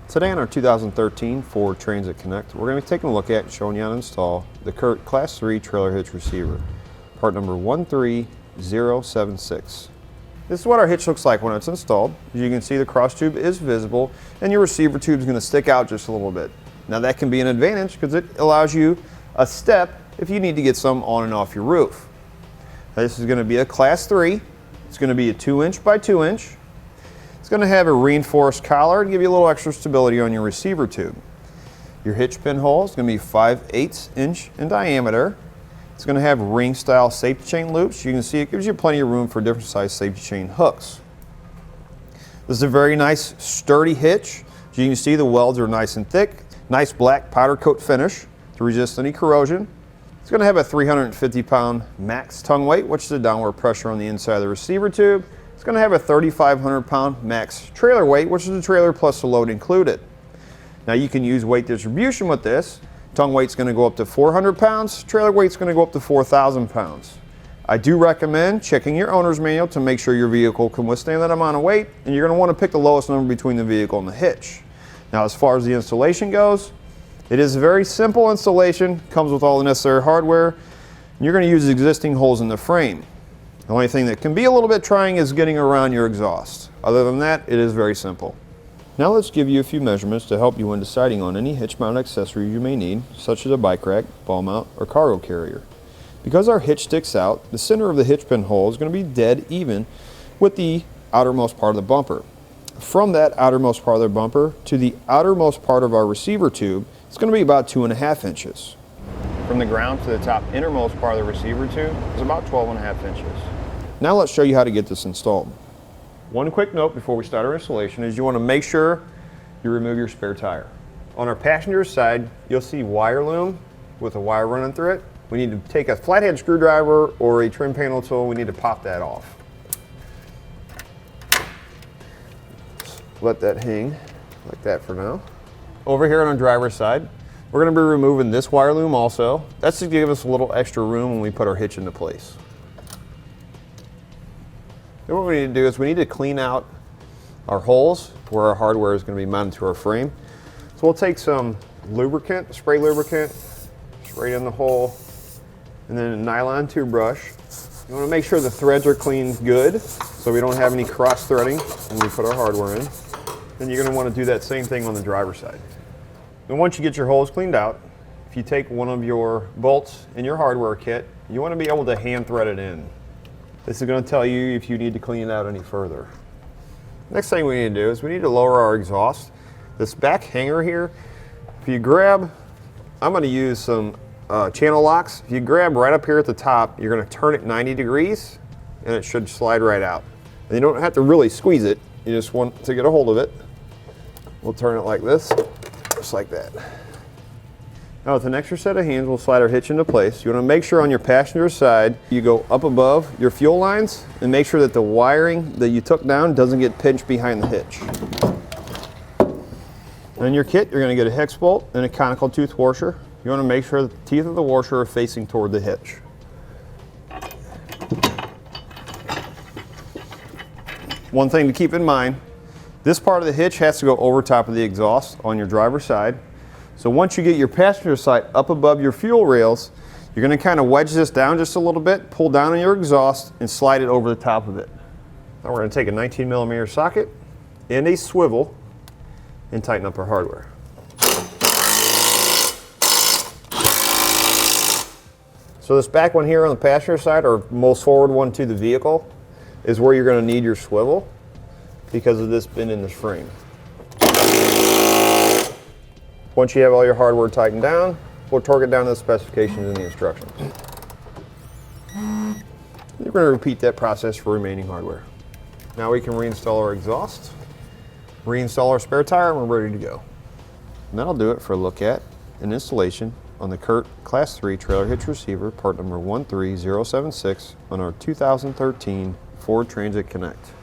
Today on our 2013 Ford Transit Connect, we're going to be taking a look at and showing you how to install the CURT Class 3 Trailer Hitch Receiver, part number 13076. This is what our hitch looks like when it's installed. As you can see, the cross tube is visible and your receiver tube is going to stick out just a little bit. Now that can be an advantage because it allows you a step if you need to get some on and off your roof. Now, this is going to be a Class 3. It's going to be a 2-inch by 2-inch. It's going to have a reinforced collar to give you a little extra stability on your receiver tube. Your hitch pin hole is going to be 5/8 inch in diameter. It's going to have ring style safety chain loops. You can see it gives you plenty of room for different size safety chain hooks. This is a very nice sturdy hitch. As you can see, the welds are nice and thick. Nice black powder coat finish to resist any corrosion. It's going to have a 350-pound max tongue weight, which is the downward pressure on the inside of the receiver tube. It's going to have a 3,500-pound max trailer weight, which is the trailer plus the load included. Now you can use weight distribution with this. Tongue weight's going to go up to 400 pounds. Trailer weight's going to go up to 4,000 pounds. I do recommend checking your owner's manual to make sure your vehicle can withstand that amount of weight, and you're going to want to pick the lowest number between the vehicle and the hitch. Now as far as the installation goes, it is a very simple installation, comes with all the necessary hardware. You're going to use existing holes in the frame. The only thing that can be a little bit trying is getting around your exhaust. Other than that, it is very simple. Now let's give you a few measurements to help you when deciding on any hitch mount accessory you may need, such as a bike rack, ball mount, or cargo carrier. Because our hitch sticks out, the center of the hitch pin hole is going to be dead even with the outermost part of the bumper. From that outermost part of the bumper to the outermost part of our receiver tube, it's going to be about 2.5 inches. From the ground to the top innermost part of the receiver tube is about 12.5 inches. Now let's show you how to get this installed. One quick note before we start our installation is you want to make sure you remove your spare tire. On our passenger side, you'll see wire loom with a wire running through it. We need to take a flathead screwdriver or a trim panel tool. We need to pop that off. Let that hang like that for now. Over here on the driver's side, we're going to be removing this wire loom also. That's to give us a little extra room when we put our hitch into place. Then what we need to do is we need to clean out our holes where our hardware is going to be mounted to our frame. So we'll take some lubricant, spray lubricant, spray it in the hole, and then a nylon toothbrush. You want to make sure the threads are cleaned good so we don't have any cross threading when we put our hardware in. Then you're going to want to do that same thing on the driver's side. Then once you get your holes cleaned out, if you take one of your bolts in your hardware kit, you want to be able to hand thread it in. This is going to tell you if you need to clean it out any further. Next thing we need to do is we need to lower our exhaust. This back hanger here, if you grab, I'm going to use some channel locks. If you grab right up here at the top, you're going to turn it 90 degrees and it should slide right out. And you don't have to really squeeze it, you just want to get a hold of it. We'll turn it like this, just like that. Now with an extra set of hands, we'll slide our hitch into place. You want to make sure on your passenger side, you go up above your fuel lines and make sure that the wiring that you took down doesn't get pinched behind the hitch. And in your kit, you're going to get a hex bolt and a conical tooth washer. You want to make sure that the teeth of the washer are facing toward the hitch. One thing to keep in mind, this part of the hitch has to go over top of the exhaust on your driver's side. So once you get your passenger side up above your fuel rails, you're going to kind of wedge this down just a little bit, pull down on your exhaust, and slide it over the top of it. Now we're going to take a 19mm socket and a swivel and tighten up our hardware. So this back one here on the passenger side, or most forward one to the vehicle, is where you're going to need your swivel because of this bend in this frame. Once you have all your hardware tightened down, we'll torque it down to the specifications and the instructions. You're going to repeat that process for remaining hardware. Now we can reinstall our exhaust, reinstall our spare tire, and we're ready to go. And that'll do it for a look at and installation on the CURT Class 3 Trailer Hitch Receiver, part number 13076 on our 2013 Ford Transit Connect.